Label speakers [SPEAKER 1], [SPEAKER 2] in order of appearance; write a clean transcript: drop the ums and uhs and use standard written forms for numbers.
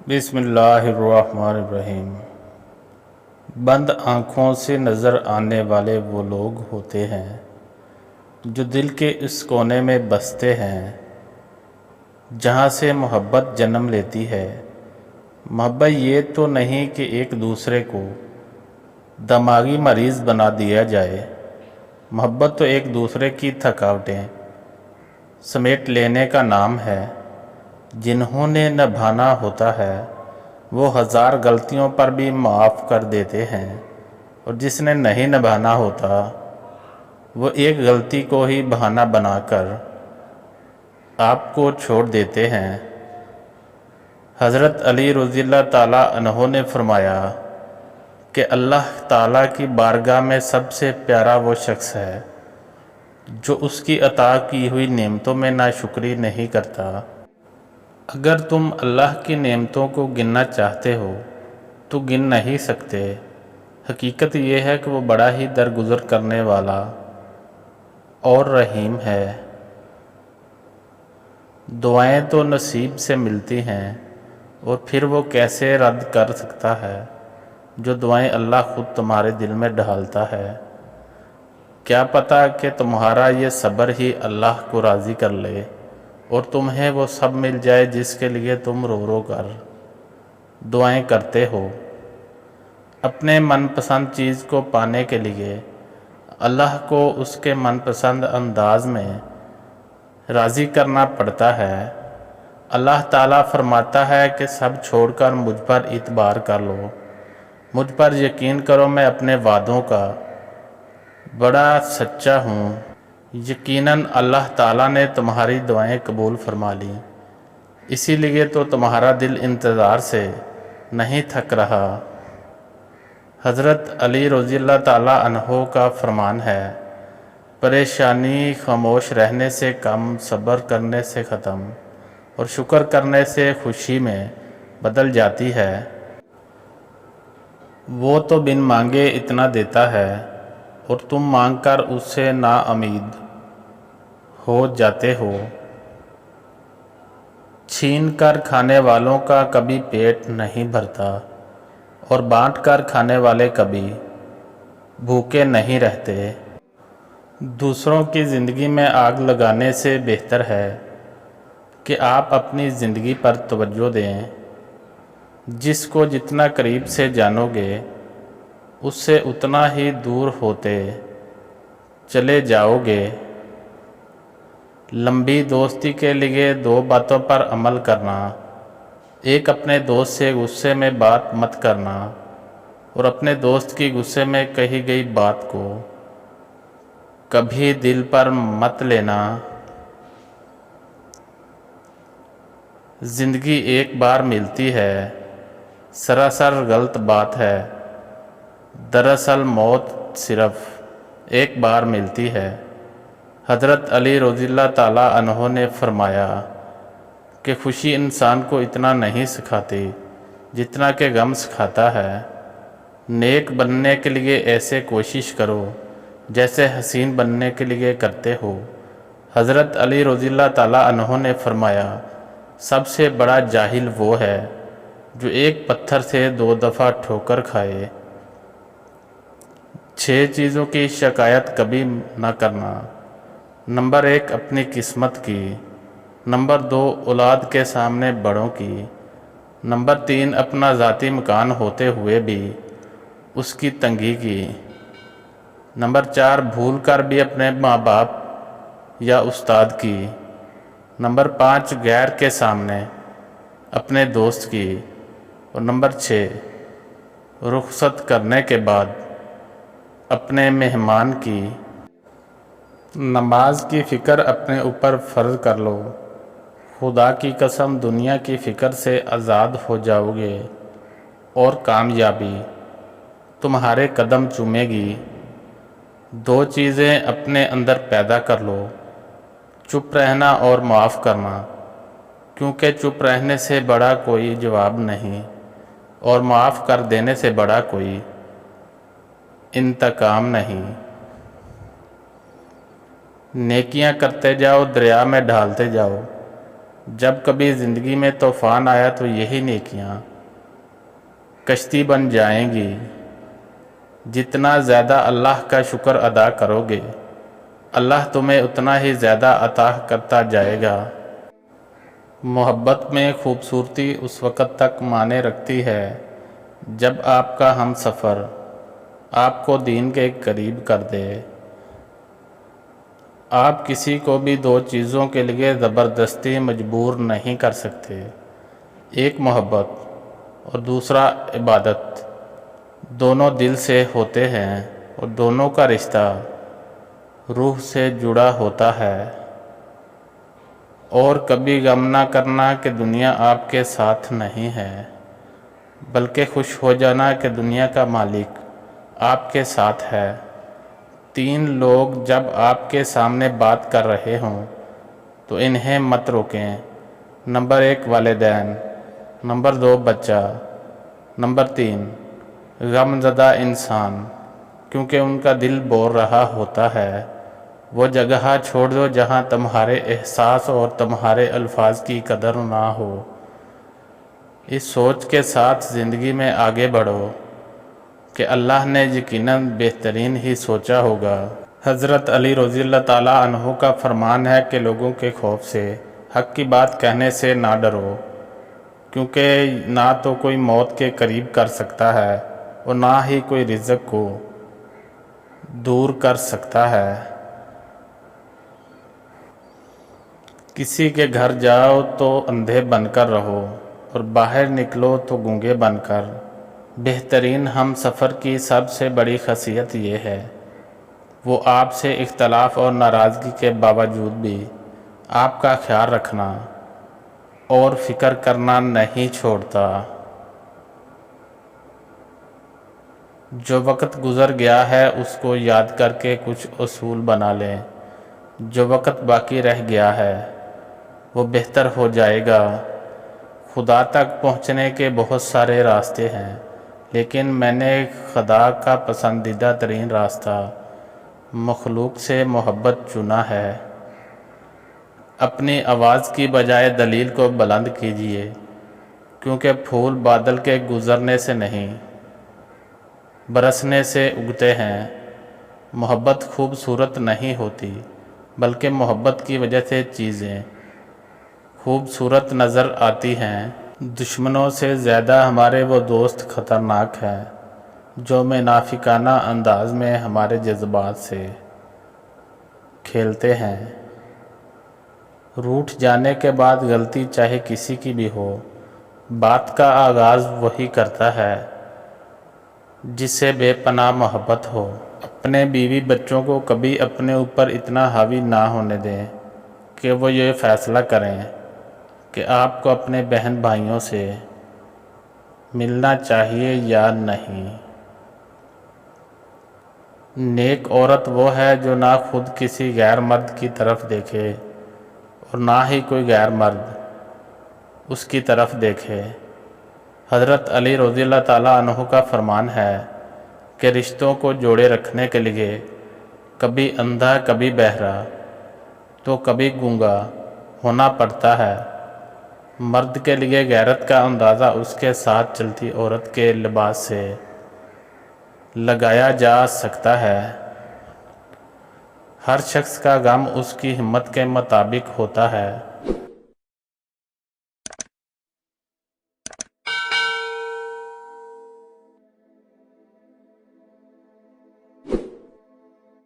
[SPEAKER 1] बिस्मिल्लाहिर्रहमानिर्रहीम। बंद आँखों से नज़र आने वाले वो लोग होते हैं जो दिल के इस कोने में बसते हैं जहाँ से मोहब्बत जन्म लेती है। मोहब्बत ये तो नहीं कि एक दूसरे को दिमागी मरीज़ बना दिया जाए। मोहब्बत तो एक दूसरे की थकावटें समेट लेने का नाम है। जिन्होंने निभाना होता है वो हज़ार गलतियों पर भी माफ़ कर देते हैं, और जिसने नहीं निभाना होता वो एक गलती को ही बहाना बनाकर आपको छोड़ देते हैं। हज़रत अली रज़ियल्लाहु ताला अन्हो ने फरमाया कि अल्लाह ताला की बारगाह में सबसे प्यारा वो शख्स है जो उसकी अता की हुई नेमतों में नाशुक्री नहीं करता। अगर तुम अल्लाह की नेमतों को गिनना चाहते हो तो गिन नहीं सकते। हकीकत ये है कि वो बड़ा ही दरगुजर करने वाला और रहीम है। दुआएं तो नसीब से मिलती हैं, और फिर वो कैसे रद्द कर सकता है जो दुआएं अल्लाह खुद तुम्हारे दिल में ढालता है। क्या पता कि तुम्हारा ये सब्र ही अल्लाह को राज़ी कर ले और तुम्हें वो सब मिल जाए जिसके लिए तुम रो रो कर दुआएं करते हो। अपने मनपसंद चीज़ को पाने के लिए अल्लाह को उसके मनपसंद अंदाज में राज़ी करना पड़ता है। अल्लाह ताला फरमाता है कि सब छोड़कर मुझ पर इतबार कर लो, मुझ पर यकीन करो, मैं अपने वादों का बड़ा सच्चा हूँ। यकीनन अल्लाह ताला ने तुम्हारी दुआएं कबूल फरमा ली, इसीलिए तो तुम्हारा दिल इंतज़ार से नहीं थक रहा। हज़रत अली रज़ियल्लाहु ताला अन्हो का फरमान है, परेशानी खामोश रहने से कम, सब्र करने से ख़त्म और शुक्र करने से खुशी में बदल जाती है। वो तो बिन मांगे इतना देता है और तुम मांगकर उससे नाउम्मीद हो जाते हो। छीन कर खाने वालों का कभी पेट नहीं भरता, और बांट कर खाने वाले कभी भूखे नहीं रहते। दूसरों की ज़िंदगी में आग लगाने से बेहतर है कि आप अपनी ज़िंदगी पर तवज्जो दें। जिसको जितना करीब से जानोगे उससे उतना ही दूर होते चले जाओगे। लंबी दोस्ती के लिए दो बातों पर अमल करना, एक अपने दोस्त से गुस्से में बात मत करना, और अपने दोस्त की गुस्से में कही गई बात को कभी दिल पर मत लेना। ज़िंदगी एक बार मिलती है, सरासर गलत बात है। दरअसल मौत सिर्फ एक बार मिलती है। हज़रत अली रज़ियल्लाहु ताला अन्हो ने फरमाया कि खुशी इंसान को इतना नहीं सिखाती जितना कि गम सिखाता है। नेक बनने के लिए ऐसे कोशिश करो जैसे हसीन बनने के लिए करते हो। हज़रत अली रज़ियल्लाहु ताला अन्हो ने फरमाया, सबसे बड़ा जाहिल वो है जो एक पत्थर से 2 दफ़ा ठोकर खाए। 6 चीज़ों की शिकायत कभी ना करना। नंबर 1, अपनी किस्मत की। नंबर 2, औलाद के सामने बड़ों की। नंबर 3, अपना ज़ाती मकान होते हुए भी उसकी तंगी की। नंबर 4, भूल कर भी अपने माँ बाप या उस्ताद की। नंबर 5, गैर के सामने अपने दोस्त की। और नंबर 6, रुखसत करने के बाद अपने मेहमान की। नमाज की फ़िक्र अपने ऊपर फ़र्ज़ कर लो। खुदा की कसम, दुनिया की फ़िक्र से आज़ाद हो जाओगे और कामयाबी तुम्हारे कदम चूमेगी। 2 चीज़ें अपने अंदर पैदा कर लो, चुप रहना और माफ़ करना, क्योंकि चुप रहने से बड़ा कोई जवाब नहीं, और माफ़ कर देने से बड़ा कोई इंतकाम नहीं। नेकियां करते जाओ, दरिया में ढालते जाओ, جب کبھی زندگی میں طوفان آیا تو یہی نیکیاں کشتی بن جائیں گی۔ جتنا زیادہ اللہ کا شکر ادا کرو گے اللہ تمہیں اتنا ہی زیادہ عطا کرتا جائے گا۔ محبت میں خوبصورتی اس وقت تک معنی رکھتی ہے جب آپ کا ہم سفر آپ کو دین کے قریب کر دے۔ آپ کسی کو بھی دو چیزوں کے لیے زبردستی مجبور نہیں کر سکتے، ایک محبت اور دوسرا عبادت۔ دونوں دل سے ہوتے ہیں اور دونوں کا رشتہ روح سے جڑا ہوتا ہے۔ اور کبھی غم نہ کرنا کہ دنیا آپ کے ساتھ نہیں ہے، بلکہ خوش ہو جانا کہ دنیا کا مالک آپ کے ساتھ ہے۔ تین لوگ جب آپ کے سامنے بات کر رہے ہوں تو انہیں مت روکیں۔ نمبر 1 والدین، نمبر 2 بچہ، نمبر 3 غم زدہ انسان، کیونکہ ان کا دل بول رہا ہوتا ہے۔ وہ جگہ چھوڑ دو جہاں تمہارے احساس اور تمہارے الفاظ کی قدر نہ ہو۔ اس سوچ کے ساتھ زندگی میں آگے بڑھو کہ اللہ نے یقیناً بہترین ہی سوچا ہوگا۔ حضرت علی رضی اللہ تعالیٰ عنہ کا فرمان ہے کہ لوگوں کے خوف سے حق کی بات کہنے سے نہ ڈرو، کیونکہ نہ تو کوئی موت کے قریب کر سکتا ہے اور نہ ہی کوئی رزق کو دور کر سکتا ہے۔ کسی کے گھر جاؤ تو اندھے بن کر رہو اور باہر نکلو تو گونگے بن کر۔ بہترین ہم سفر کی سب سے بڑی خاصیت یہ ہے وہ آپ سے اختلاف اور ناراضگی کے باوجود بھی آپ کا خیال رکھنا اور فکر کرنا نہیں چھوڑتا۔ جو وقت گزر گیا ہے اس کو یاد کر کے کچھ اصول بنا لیں۔ جو وقت باقی رہ گیا ہے وہ بہتر ہو جائے گا۔ خدا تک پہنچنے کے بہت سارے راستے ہیں، لیکن میں نے خدا کا پسندیدہ ترین راستہ مخلوق سے محبت چنا ہے۔ اپنی آواز کی بجائے دلیل کو بلند کیجیے، کیونکہ پھول بادل کے گزرنے سے نہیں برسنے سے اگتے ہیں۔ محبت خوبصورت نہیں ہوتی، بلکہ محبت کی وجہ سے چیزیں خوبصورت نظر آتی ہیں۔ دشمنوں سے زیادہ ہمارے وہ دوست خطرناک ہیں جو منافقانہ انداز میں ہمارے جذبات سے کھیلتے ہیں۔ روٹھ جانے کے بعد غلطی چاہے کسی کی بھی ہو، بات کا آغاز وہی کرتا ہے جس سے بے پناہ محبت ہو۔ اپنے بیوی بچوں کو کبھی اپنے اوپر اتنا حاوی نہ ہونے دیں کہ وہ یہ فیصلہ کریں کہ آپ کو اپنے بہن بھائیوں سے ملنا چاہیے یا نہیں۔ نیک عورت وہ ہے جو نہ خود کسی غیر مرد کی طرف دیکھے اور نہ ہی کوئی غیر مرد اس کی طرف دیکھے۔ حضرت علی رضی اللہ تعالیٰ عنہ کا فرمان ہے کہ رشتوں کو جوڑے رکھنے کے لیے کبھی اندھا کبھی بہرا تو کبھی گونگا ہونا پڑتا ہے۔ مرد کے لیے غیرت کا اندازہ اس کے ساتھ چلتی عورت کے لباس سے لگایا جا سکتا ہے۔ ہر شخص کا غم اس کی ہمت کے مطابق ہوتا ہے۔